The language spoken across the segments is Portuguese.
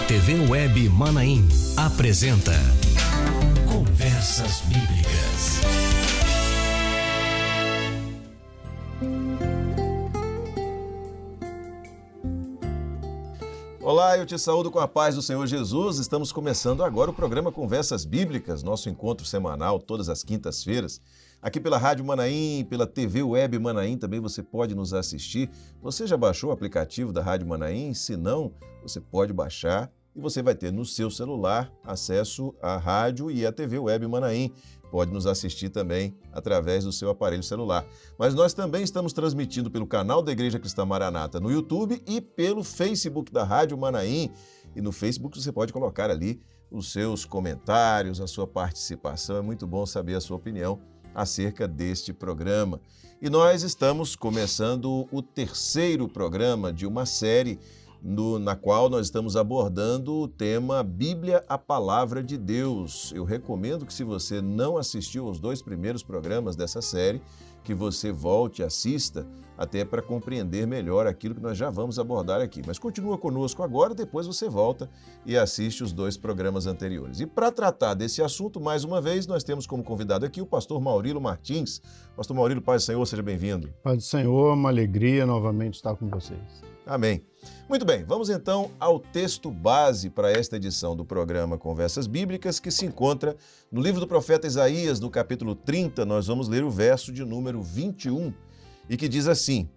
TV Web Manaim apresenta Conversas Bíblicas. Olá, eu te saúdo com a paz do Senhor Jesus. Estamos começando agora o programa Conversas Bíblicas, nosso encontro semanal, todas as quintas-feiras. Aqui pela Rádio Manaim, pela TV Web Manaim, também você pode nos assistir. Você já baixou o aplicativo da Rádio Manaim? Se não, você pode baixar e você vai ter no seu celular acesso à rádio e à TV Web Manaim. Pode nos assistir também através do seu aparelho celular. Mas nós também estamos transmitindo pelo canal da Igreja Cristã Maranata no YouTube e pelo Facebook da Rádio Manaim. E no Facebook você pode colocar ali os seus comentários, a sua participação. É muito bom saber a sua opinião acerca deste programa. E nós estamos começando o terceiro programa de uma série na qual nós estamos abordando o tema Bíblia, a Palavra de Deus. Eu recomendo que, se você não assistiu aos 2 primeiros programas dessa série, que você volte e assista, até para compreender melhor aquilo que nós já vamos abordar aqui. Mas continua conosco agora, depois você volta e assiste os 2 programas anteriores. E para tratar desse assunto, mais uma vez, nós temos como convidado aqui o pastor Maurilo Martins. Pastor Maurilo, paz do Senhor, seja bem-vindo. Paz do Senhor, uma alegria novamente estar com vocês. Amém. Muito bem, vamos então ao texto base para esta edição do programa Conversas Bíblicas, que se encontra no livro do profeta Isaías, no capítulo 30, nós vamos ler o verso de número 21, e que diz assim: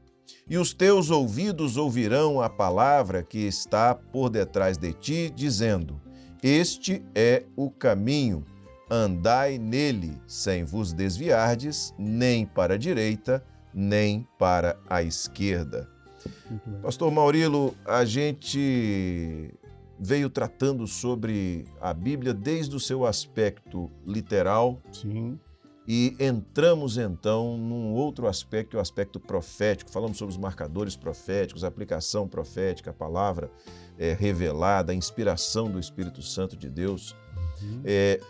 "E os teus ouvidos ouvirão a palavra que está por detrás de ti, dizendo, este é o caminho, andai nele, sem vos desviardes, nem para a direita, nem para a esquerda." Pastor Maurilo, a gente veio tratando sobre a Bíblia desde o seu aspecto literal. Sim. E entramos então num outro aspecto, que é o aspecto profético. Falamos sobre os marcadores proféticos, a aplicação profética, a palavra revelada, a inspiração do Espírito Santo de Deus.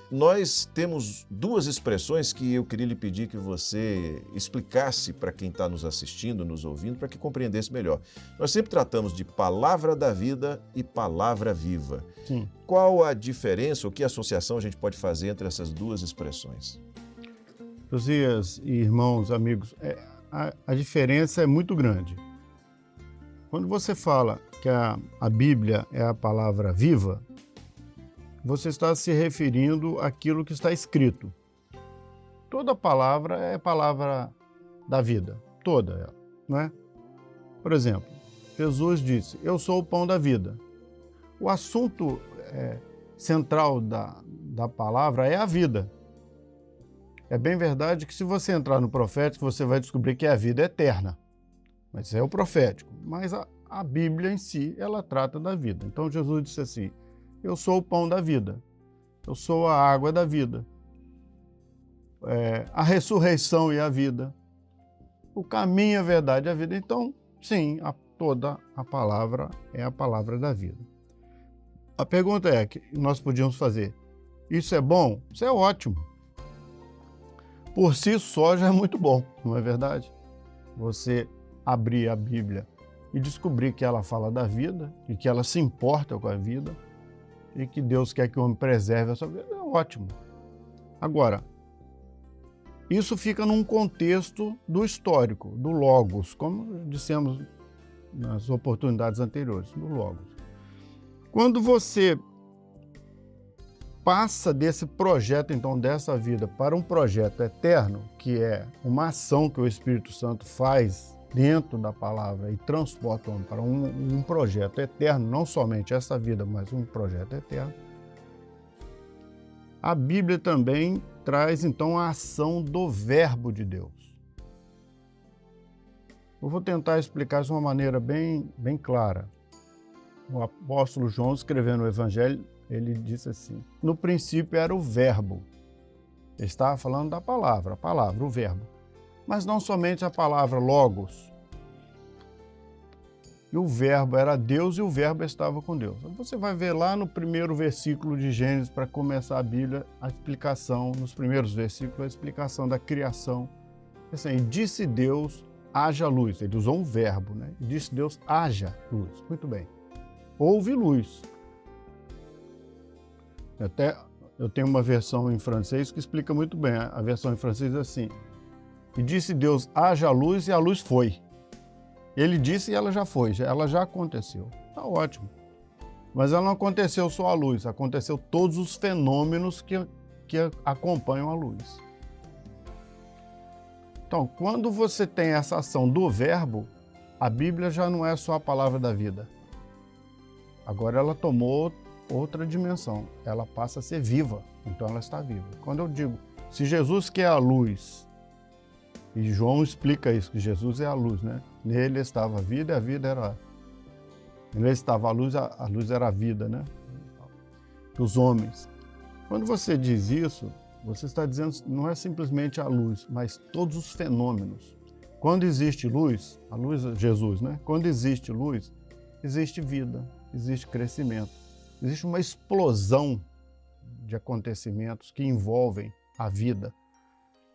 Nós temos 2 expressões que eu queria lhe pedir que você explicasse para quem está nos assistindo, nos ouvindo, para que compreendesse melhor. Nós sempre tratamos de palavra da vida e palavra viva. Sim. Qual a diferença, ou que associação a gente pode fazer entre essas 2 expressões? Josias e irmãos, amigos, a diferença é muito grande. Quando você fala que a Bíblia é a palavra viva, você está se referindo àquilo que está escrito. Toda palavra é palavra da vida, toda ela, não é? Por exemplo, Jesus disse, eu sou o pão da vida. O assunto central da palavra é a vida. É bem verdade que, se você entrar no profético, você vai descobrir que a vida é eterna. Mas é o profético. Mas a Bíblia em si, ela trata da vida. Então Jesus disse assim, eu sou o pão da vida, eu sou a água da vida, a ressurreição e a vida, o caminho, a verdade e a vida. Então, sim, toda a palavra é a palavra da vida. A pergunta é que nós podíamos fazer, isso é bom? Isso é ótimo. Por si só já é muito bom, não é verdade? Você abrir a Bíblia e descobrir que ela fala da vida e que ela se importa com a vida, e que Deus quer que o homem preserve a sua vida, é ótimo. Agora, isso fica num contexto do histórico, do Logos, como dissemos nas oportunidades anteriores, do Logos. Quando você passa desse projeto, então, dessa vida, para um projeto eterno, que é uma ação que o Espírito Santo faz dentro da palavra e transporta o homem para um projeto eterno, não somente essa vida, mas um projeto eterno, a Bíblia também traz, então, a ação do Verbo de Deus. Eu vou tentar explicar isso de uma maneira bem clara. O apóstolo João, escrevendo o Evangelho, ele disse assim, no princípio era o Verbo. Ele estava falando da palavra, o Verbo. Mas não somente a palavra Logos. E o Verbo era Deus e o Verbo estava com Deus. Você vai ver lá no primeiro versículo de Gênesis, para começar a Bíblia, a explicação, nos primeiros versículos, a explicação da criação. Assim, disse Deus, haja luz. Ele usou um verbo, né? Disse Deus, haja luz. Muito bem. Houve luz. Até eu tenho uma versão em francês que explica muito bem. A versão em francês é assim: e disse Deus, haja luz, e a luz foi. Ele disse e ela já foi, ela já aconteceu. Tá ótimo. Mas ela não aconteceu só a luz, aconteceu todos os fenômenos que acompanham a luz. Então, quando você tem essa ação do verbo, a Bíblia já não é só a palavra da vida. Agora ela tomou outra dimensão, ela passa a ser viva, então ela está viva. Quando eu digo, se Jesus que é a luz, e João explica isso, que Jesus é a luz, né? Nele estava a vida e a vida era... Nele estava a luz era a vida, né? Dos homens. Quando você diz isso, você está dizendo, não é simplesmente a luz, mas todos os fenômenos. Quando existe luz, a luz é Jesus, né? Quando existe luz, existe vida, existe crescimento. Existe uma explosão de acontecimentos que envolvem a vida.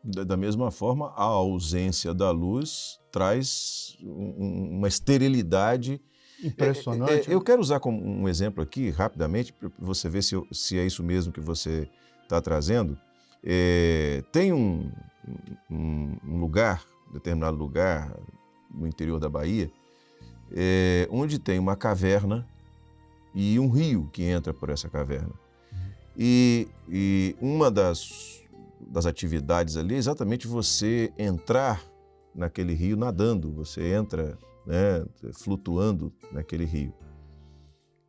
Da mesma forma, a ausência da luz traz uma esterilidade impressionante. Eu quero usar como um exemplo aqui, rapidamente, para você ver se é isso mesmo que você está trazendo. Tem um lugar, determinado lugar no interior da Bahia, onde tem uma caverna e um rio que entra por essa caverna. E uma das atividades ali é exatamente você entrar naquele rio nadando, você entra, né, flutuando naquele rio.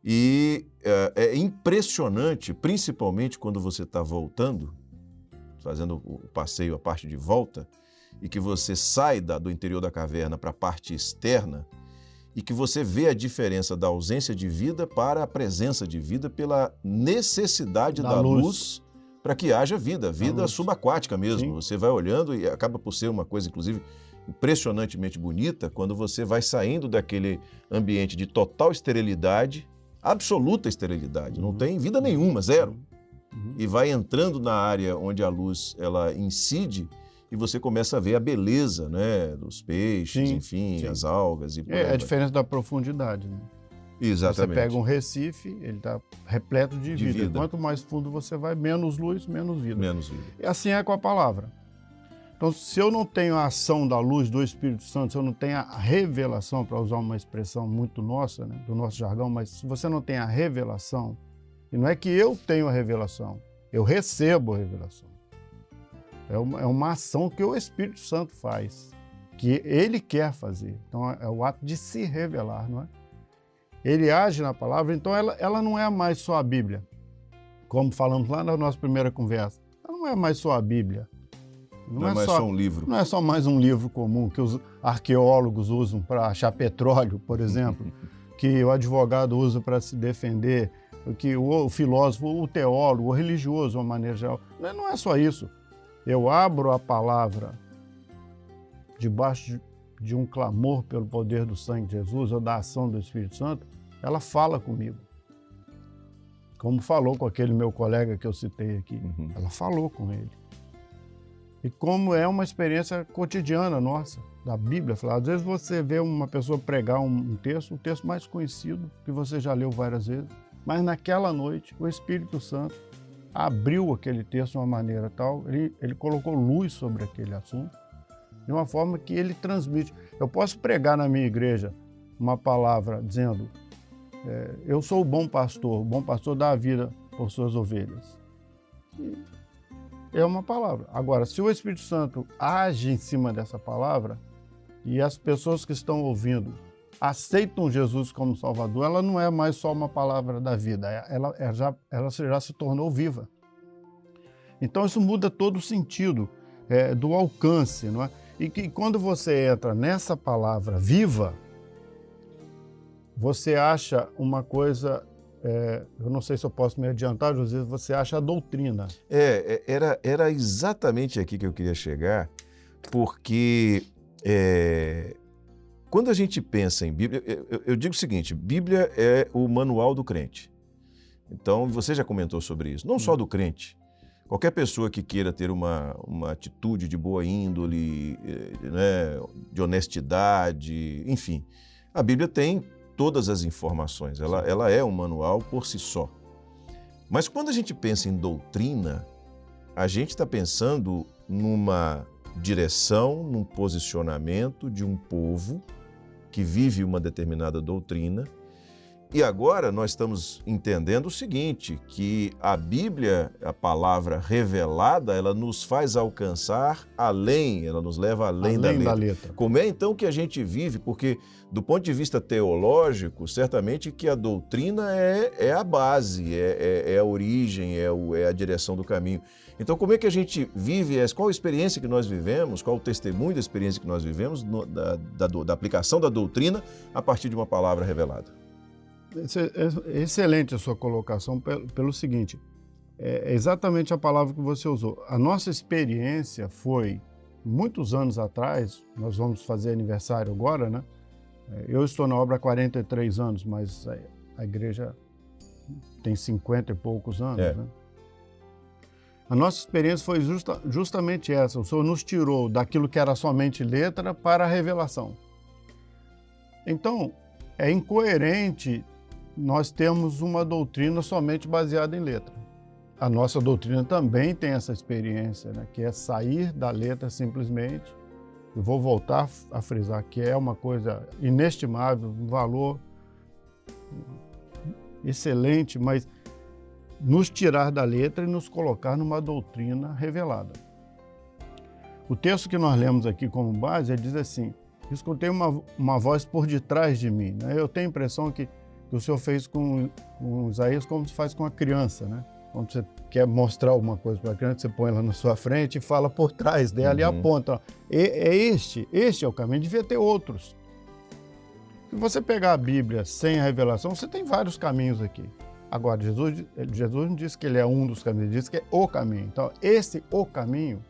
E é impressionante, principalmente quando você está voltando, fazendo o passeio, a parte de volta, e que você sai do interior da caverna para a parte externa, e que você vê a diferença da ausência de vida para a presença de vida pela necessidade da luz para que haja vida subaquática mesmo. Sim. Você vai olhando e acaba por ser uma coisa, inclusive, impressionantemente bonita, quando você vai saindo daquele ambiente de total esterilidade, absoluta esterilidade, não tem vida nenhuma, zero, e vai entrando na área onde a luz ela incide e você começa a ver a beleza, né, dos peixes, enfim, as algas. E por a diferença da profundidade, né? Exatamente. Você pega um Recife, ele está repleto de vida. Quanto mais fundo você vai, menos luz, menos vida. Menos vida. E assim é com a palavra. Então, se eu não tenho a ação da luz do Espírito Santo, se eu não tenho a revelação, para usar uma expressão muito nossa, né, do nosso jargão, mas se você não tem a revelação, e não é que eu tenho a revelação, eu recebo a revelação. É uma ação que o Espírito Santo faz, que ele quer fazer. Então, é o ato de se revelar, não é? Ele age na palavra, então ela não é mais só a Bíblia. Como falamos lá na nossa primeira conversa, ela não é mais só a Bíblia. Não é mais só um livro. Não é só mais um livro comum que os arqueólogos usam para achar petróleo, por exemplo, que o advogado usa para se defender, que o filósofo, o teólogo, o religioso, de uma maneira geral. Não é só isso. Eu abro a palavra debaixo de um clamor pelo poder do sangue de Jesus ou da ação do Espírito Santo, ela fala comigo. Como falou com aquele meu colega que eu citei aqui. Ela falou com ele. E como é uma experiência cotidiana nossa, da Bíblia. Às vezes você vê uma pessoa pregar um texto, o texto mais conhecido, que você já leu várias vezes, mas naquela noite o Espírito Santo abriu aquele texto de uma maneira tal, ele colocou luz sobre aquele assunto, de uma forma que ele transmite. Eu posso pregar na minha igreja uma palavra dizendo, eu sou o bom pastor dá a vida por suas ovelhas. E é uma palavra. Agora, se o Espírito Santo age em cima dessa palavra e as pessoas que estão ouvindo aceitam Jesus como Salvador, ela não é mais só uma palavra da vida, ela já se tornou viva. Então isso muda todo o sentido do alcance, não é? E que quando você entra nessa palavra viva, você acha uma coisa, eu não sei se eu posso me adiantar, José, você acha a doutrina. Era exatamente aqui que eu queria chegar, porque quando a gente pensa em Bíblia, eu digo o seguinte, Bíblia é o manual do crente. Então, você já comentou sobre isso, não só do crente. Qualquer pessoa que queira ter uma atitude de boa índole, né, de honestidade, enfim, a Bíblia tem todas as informações, ela é um manual por si só. Mas quando a gente pensa em doutrina, a gente está pensando numa direção, num posicionamento de um povo que vive uma determinada doutrina. E agora nós estamos entendendo o seguinte, que a Bíblia, a palavra revelada, ela nos faz alcançar além, ela nos leva além da letra. Como é então que a gente vive? Porque do ponto de vista teológico, certamente que a doutrina é a base, é a origem, é a direção do caminho. Então como é que a gente vive, qual a experiência que nós vivemos, qual o testemunho da experiência que nós vivemos da aplicação da doutrina a partir de uma palavra revelada? É excelente a sua colocação pelo seguinte, é exatamente a palavra que você usou. A nossa experiência foi, muitos anos atrás, nós vamos fazer aniversário agora, né? Eu estou na obra há 43 anos, mas a igreja tem 50 e poucos anos, né? A nossa experiência foi justamente essa. O Senhor nos tirou daquilo que era somente letra para a revelação. Então, é incoerente nós termos uma doutrina somente baseada em letra. A nossa doutrina também tem essa experiência, né, que é sair da letra simplesmente. Eu vou voltar a frisar que é uma coisa inestimável, um valor excelente, mas nos tirar da letra e nos colocar numa doutrina revelada. O texto que nós lemos aqui como base diz assim: escutei uma voz por detrás de mim. Né? Eu tenho a impressão que o Senhor fez com Isaías como se faz com a criança, né? Quando você quer mostrar alguma coisa para a criança, você põe ela na sua frente e fala por trás dela e aponta. Ó, este é o caminho, devia ter outros. Se você pegar a Bíblia sem a revelação, você tem vários caminhos aqui. Agora, Jesus não disse que ele é um dos caminhos, ele disse que é o caminho. Então, o caminho,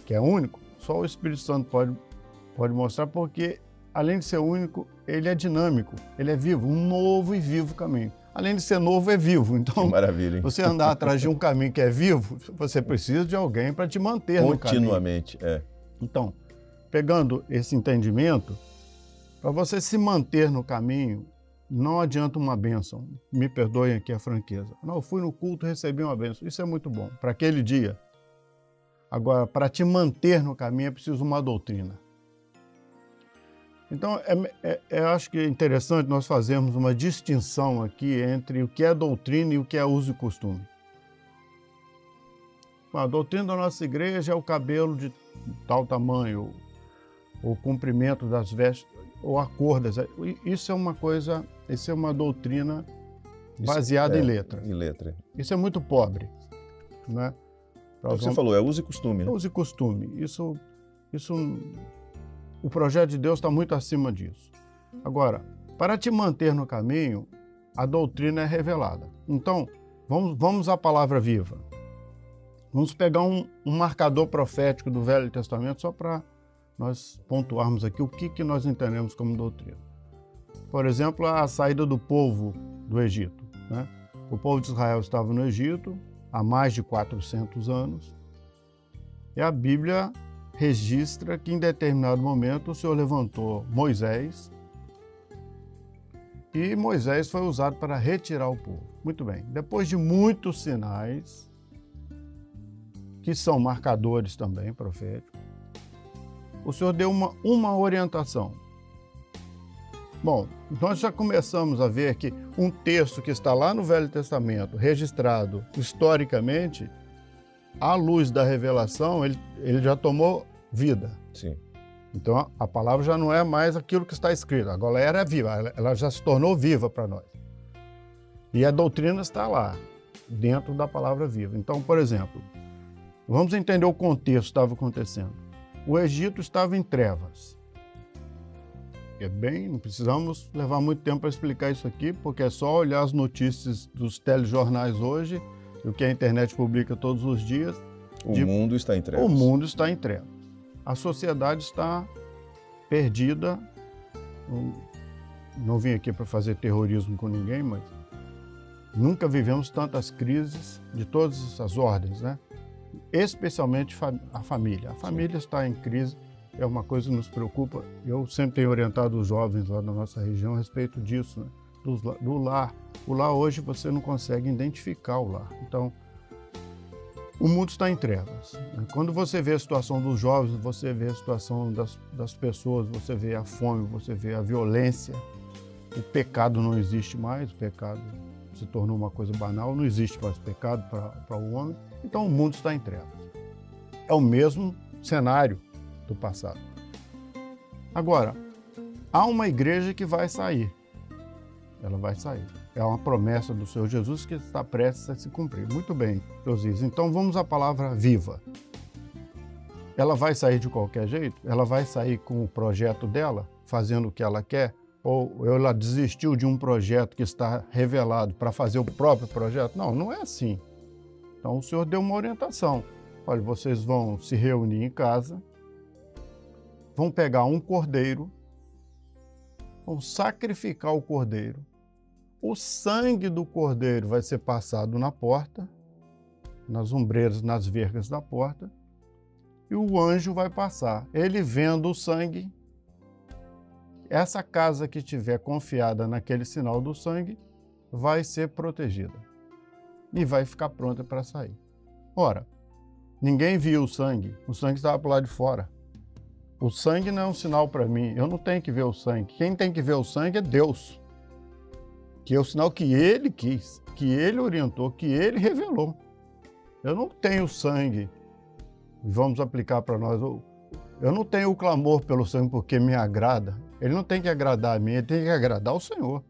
que é único, só o Espírito Santo pode mostrar, porque, além de ser único, ele é dinâmico, ele é vivo, um novo e vivo caminho. Além de ser novo, é vivo. Então, maravilha, hein? Você andar atrás de um caminho que é vivo, você precisa de alguém para te manter no caminho. Continuamente, Então, pegando esse entendimento, para você se manter no caminho, não adianta uma bênção. Me perdoem aqui a franqueza. Não, eu fui no culto e recebi uma bênção. Isso é muito bom, para aquele dia. Agora, para te manter no caminho, é preciso uma doutrina. Então, eu acho que é interessante nós fazermos uma distinção aqui entre o que é doutrina e o que é uso e costume. A doutrina da nossa igreja é o cabelo de tal tamanho, o comprimento das vestes, ou a cor das... Isso é uma coisa, isso é uma doutrina baseada em letra. Em letra. Isso é muito pobre, né? Você falou, é uso e costume, né? Uso e costume. Isso o projeto de Deus está muito acima disso. Agora, para te manter no caminho, a doutrina é revelada. Então, vamos à palavra viva. Vamos pegar um marcador profético do Velho Testamento só para nós pontuarmos aqui o que nós entendemos como doutrina. Por exemplo, a saída do povo do Egito, né? O povo de Israel estava no Egito há mais de 400 anos e a Bíblia registra que em determinado momento o Senhor levantou Moisés e Moisés foi usado para retirar o povo. Muito bem, depois de muitos sinais, que são marcadores também proféticos, o Senhor deu uma orientação. Bom, nós já começamos a ver que um texto que está lá no Velho Testamento, registrado historicamente, à luz da revelação, ele já tomou vida. Sim. Então, a palavra já não é mais aquilo que está escrito. Agora ela é viva, ela já se tornou viva para nós. E a doutrina está lá, dentro da palavra viva. Então, por exemplo, vamos entender o contexto que estava acontecendo. O Egito estava em trevas. Não precisamos levar muito tempo para explicar isso aqui, porque é só olhar as notícias dos telejornais hoje, o que a internet publica todos os dias. O mundo está em trevas. O mundo está em trevas. A sociedade está perdida. Não vim aqui para fazer terrorismo com ninguém, mas nunca vivemos tantas crises de todas as ordens, né? Especialmente a família. A família está em crise, é uma coisa que nos preocupa. Eu sempre tenho orientado os jovens lá na nossa região a respeito disso, né? do lar. O lar hoje você não consegue identificar o lar. Então, o mundo está em trevas. Quando você vê a situação dos jovens, você vê a situação das pessoas, você vê a fome, você vê a violência. O pecado não existe mais, o pecado se tornou uma coisa banal, não existe mais pecado para o homem. Então, o mundo está em trevas. É o mesmo cenário do passado. Agora, há uma igreja que vai sair. Ela vai sair. É uma promessa do Senhor Jesus que está prestes a se cumprir. Muito bem, Josias. Então vamos à palavra viva. Ela vai sair de qualquer jeito? Ela vai sair com o projeto dela, fazendo o que ela quer? Ou ela desistiu de um projeto que está revelado para fazer o próprio projeto? Não, não é assim. Então o Senhor deu uma orientação. Olha, vocês vão se reunir em casa, vão pegar um cordeiro, vão sacrificar o cordeiro. O sangue do cordeiro vai ser passado na porta, nas ombreiras, nas vergas da porta, e o anjo vai passar. Ele vendo o sangue, essa casa que estiver confiada naquele sinal do sangue vai ser protegida e vai ficar pronta para sair. Ora, ninguém viu o sangue estava para o lado de fora. O sangue não é um sinal para mim, eu não tenho que ver o sangue. Quem tem que ver o sangue é Deus, que é o sinal que Ele quis, que Ele orientou, que Ele revelou. Eu não tenho sangue, vamos aplicar para nós, eu não tenho o clamor pelo sangue porque me agrada. Ele não tem que agradar a mim, ele tem que agradar o Senhor.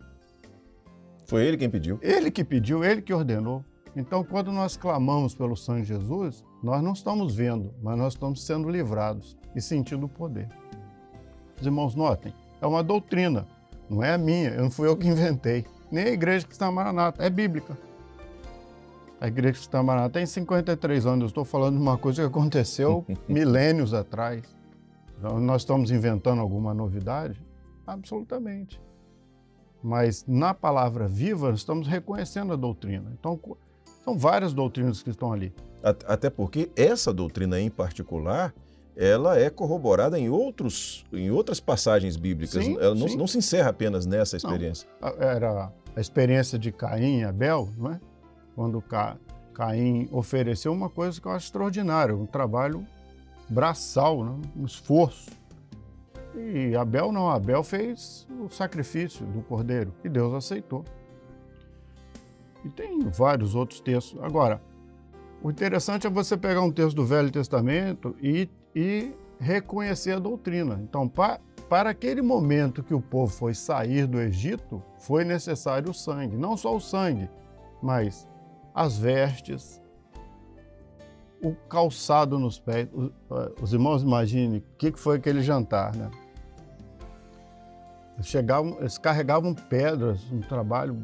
Foi Ele quem pediu? Ele que pediu, Ele que ordenou. Então, quando nós clamamos pelo sangue de Jesus, nós não estamos vendo, mas nós estamos sendo livrados e sentindo o poder. Os irmãos notem, é uma doutrina, não é a minha, não fui eu que inventei. Nem a Igreja Cristã Maranata, é bíblica. A Igreja Cristã Maranata tem 53 anos, eu estou falando de uma coisa que aconteceu milênios atrás. Então, nós estamos inventando alguma novidade? Absolutamente. Mas na palavra viva, nós estamos reconhecendo a doutrina. Então, são várias doutrinas que estão ali. Até porque essa doutrina em particular, ela é corroborada em outras passagens bíblicas. Sim, ela sim. não se encerra apenas nessa experiência. Não, era a experiência de Caim e Abel, não é? Quando Caim ofereceu uma coisa que eu acho extraordinária, um trabalho braçal, né? Um esforço. E Abel não, Abel fez o sacrifício do cordeiro e Deus aceitou. E tem vários outros textos. Agora, o interessante é você pegar um texto do Velho Testamento e reconhecer a doutrina. Então, para aquele momento que o povo foi sair do Egito, foi necessário o sangue. Não só o sangue, mas as vestes, o calçado nos pés. Os irmãos imaginem o que foi aquele jantar, né? Eles carregavam pedras, um trabalho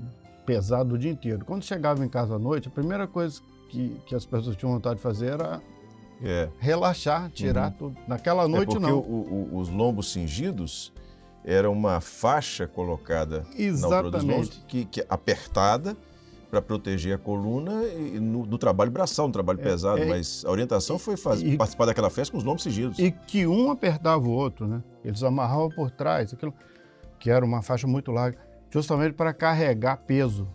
pesado o dia inteiro. Quando chegavam em casa à noite, a primeira coisa que as pessoas tinham vontade de fazer era relaxar, tirar tudo. Naquela noite, porque não. Os lombos cingidos era uma faixa colocada na altura dos lombos, que apertada para proteger a coluna do trabalho braçal, um trabalho pesado. Mas a orientação foi participar daquela festa com os lombos cingidos. E que um apertava o outro, né? Eles amarravam por trás, aquilo que era uma faixa muito larga, justamente para carregar peso.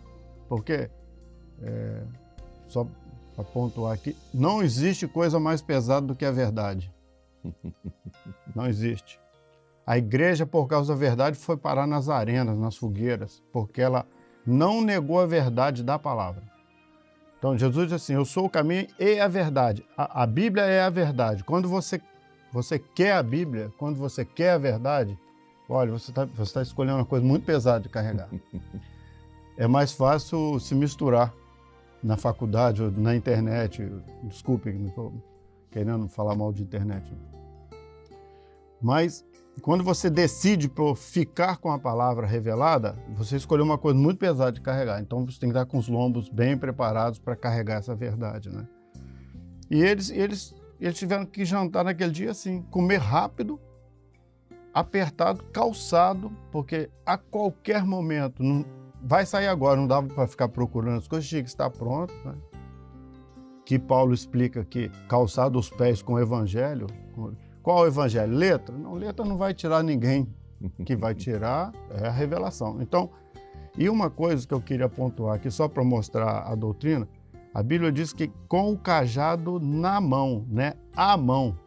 Porque, só para pontuar aqui, não existe coisa mais pesada do que a verdade. Não existe. A igreja, por causa da verdade, foi parar nas arenas, nas fogueiras, porque ela não negou a verdade da palavra. Então, Jesus diz assim, eu sou o caminho e a verdade. A Bíblia é a verdade. Quando você quer a Bíblia, quando você quer a verdade, olha, você tá escolhendo uma coisa muito pesada de carregar. É mais fácil se misturar na faculdade ou na internet. Desculpe, não estou querendo falar mal de internet. Mas quando você decide por ficar com a palavra revelada, você escolheu uma coisa muito pesada de carregar. Então você tem que estar com os lombos bem preparados para carregar essa verdade, né? E eles tiveram que jantar naquele dia assim, comer rápido, apertado, calçado, porque a qualquer momento, não vai sair agora, não dava para ficar procurando as coisas, tinha que estar pronto, né? Que Paulo explica que calçado os pés com o evangelho. Qual o evangelho? Letra? Não, letra não vai tirar ninguém. O que vai tirar é a revelação. Então, E uma coisa que eu queria pontuar aqui, só para mostrar a doutrina, a Bíblia diz que com o cajado na mão, né? À mão.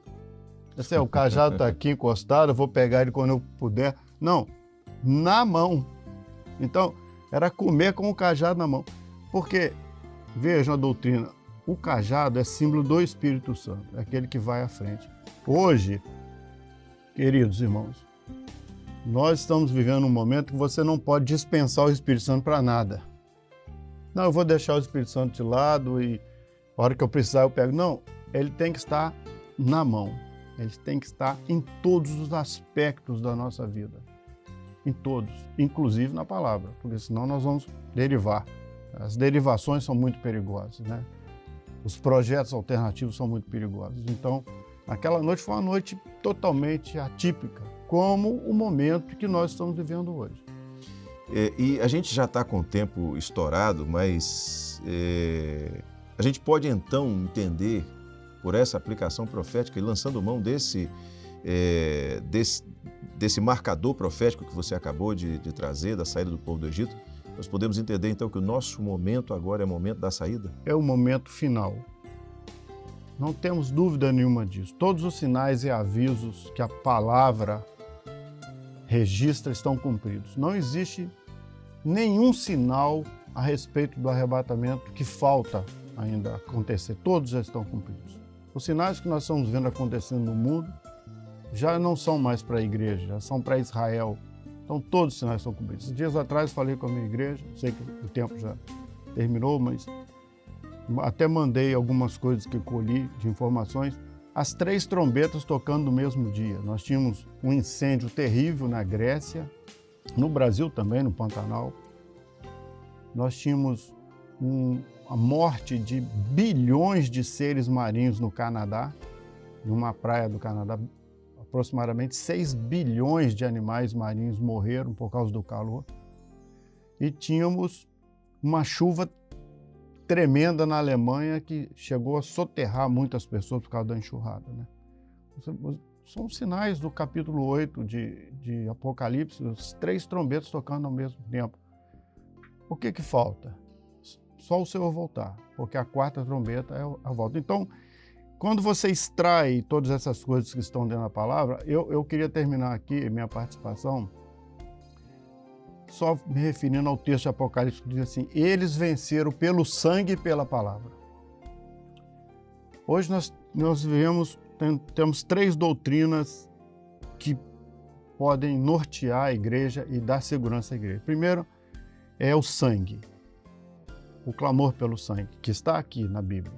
Assim, o cajado está aqui encostado, eu vou pegar ele quando eu puder. Não, na mão. Então, era comer com o cajado na mão. Porque, vejam a doutrina, o cajado é símbolo do Espírito Santo, é aquele que vai à frente. Hoje, queridos irmãos, nós estamos vivendo um momento que você não pode dispensar o Espírito Santo para nada. Não, eu vou deixar o Espírito Santo de lado e a hora que eu precisar eu pego. Não, ele tem que estar na mão. Ele tem que estar em todos os aspectos da nossa vida. Em todos, inclusive na palavra, porque senão nós vamos derivar. As derivações são muito perigosas, né? Os projetos alternativos são muito perigosos. Então, aquela noite foi uma noite totalmente atípica, como o momento que nós estamos vivendo hoje. E a gente já está com o tempo estourado, mas a gente pode então entender, por essa aplicação profética e lançando mão desse marcador profético que você acabou de trazer, da saída do povo do Egito, nós podemos entender então que o nosso momento agora é o momento da saída? É o momento final. Não temos dúvida nenhuma disso. Todos os sinais e avisos que a palavra registra estão cumpridos. Não existe nenhum sinal a respeito do arrebatamento que falta ainda acontecer. Todos já estão cumpridos. Os sinais que nós estamos vendo acontecendo no mundo já não são mais para a igreja, já são para Israel. Então todos os sinais estão cumpridos. Dias atrás falei com a minha igreja, sei que o tempo já terminou, mas até mandei algumas coisas que colhi de informações. As 3 trombetas tocando no mesmo dia. Nós tínhamos um incêndio terrível na Grécia, no Brasil também, no Pantanal. Nós tínhamos a morte de bilhões de seres marinhos no Canadá, numa praia do Canadá. Aproximadamente 6 bilhões de animais marinhos morreram por causa do calor. E tínhamos uma chuva tremenda na Alemanha que chegou a soterrar muitas pessoas por causa da enxurrada, né? São sinais do capítulo 8 de Apocalipse, os 3 trombetas tocando ao mesmo tempo. O que falta? Só o Senhor voltar, porque a 4ª trombeta é a volta. Então, quando você extrai todas essas coisas que estão dentro da palavra, eu queria terminar aqui minha participação só me referindo ao texto de Apocalipse que diz assim: eles venceram pelo sangue e pela palavra. Hoje nós temos 3 doutrinas que podem nortear a igreja e dar segurança à igreja. Primeiro é o sangue, o clamor pelo sangue, que está aqui na Bíblia.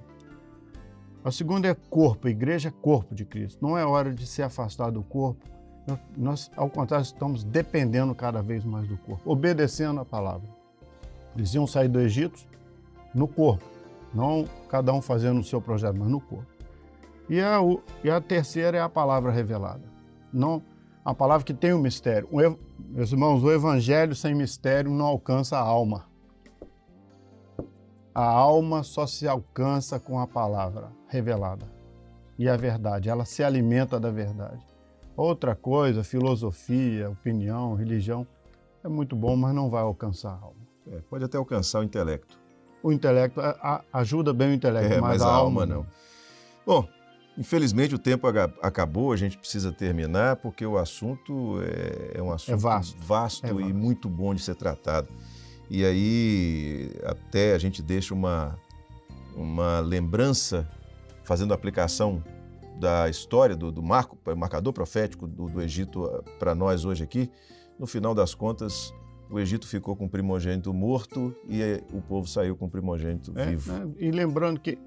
A segunda é corpo, a igreja é corpo de Cristo. Não é hora de se afastar do corpo. Nós, ao contrário, estamos dependendo cada vez mais do corpo, obedecendo a palavra. Eles iam sair do Egito no corpo, não cada um fazendo o seu projeto, mas no corpo. E a terceira é a palavra revelada. Não, a palavra que tem um mistério. Meus irmãos, o evangelho sem mistério não alcança a alma. A alma só se alcança com a palavra revelada. E a verdade, ela se alimenta da verdade. Outra coisa, filosofia, opinião, religião, é muito bom, mas não vai alcançar a alma. Pode até alcançar o intelecto. O intelecto ajuda bem o intelecto, mas a alma não. Bom, infelizmente o tempo acabou, a gente precisa terminar, porque o assunto é um assunto vasto e muito bom de ser tratado. E aí até a gente deixa uma lembrança, fazendo a aplicação da história do marcador profético do Egito para nós hoje aqui. No final das contas, o Egito ficou com o primogênito morto e o povo saiu com o primogênito vivo. E lembrando que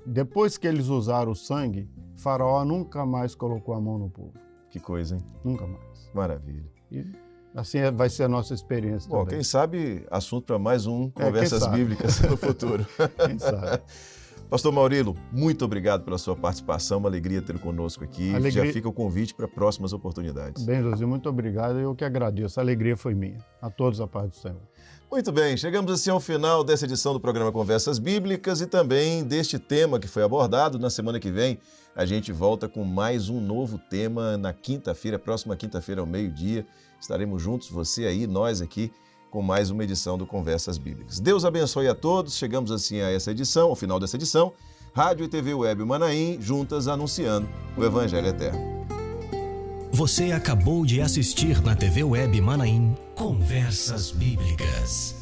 depois que eles usaram o sangue, Faraó nunca mais colocou a mão no povo. Que coisa, hein? Nunca mais. Maravilha. E assim vai ser a nossa experiência também. Quem sabe assunto para mais Conversas Bíblicas no futuro. Quem sabe. Pastor Maurilo, muito obrigado pela sua participação, uma alegria tê-lo conosco aqui. Já fica o convite para próximas oportunidades. Bem, José, muito obrigado, eu que agradeço, a alegria foi minha. A todos a paz do Senhor. Muito bem, chegamos assim ao final dessa edição do programa Conversas Bíblicas e também deste tema que foi abordado. Na semana que vem a gente volta com mais um novo tema na quinta-feira, próxima quinta-feira ao meio-dia. Estaremos juntos, você aí, nós aqui, com mais uma edição do Conversas Bíblicas. Deus abençoe a todos. Chegamos assim a essa edição, ao final dessa edição. Rádio e TV Web Manaim, juntas anunciando o Evangelho Eterno. Você acabou de assistir na TV Web Manaim Conversas Bíblicas.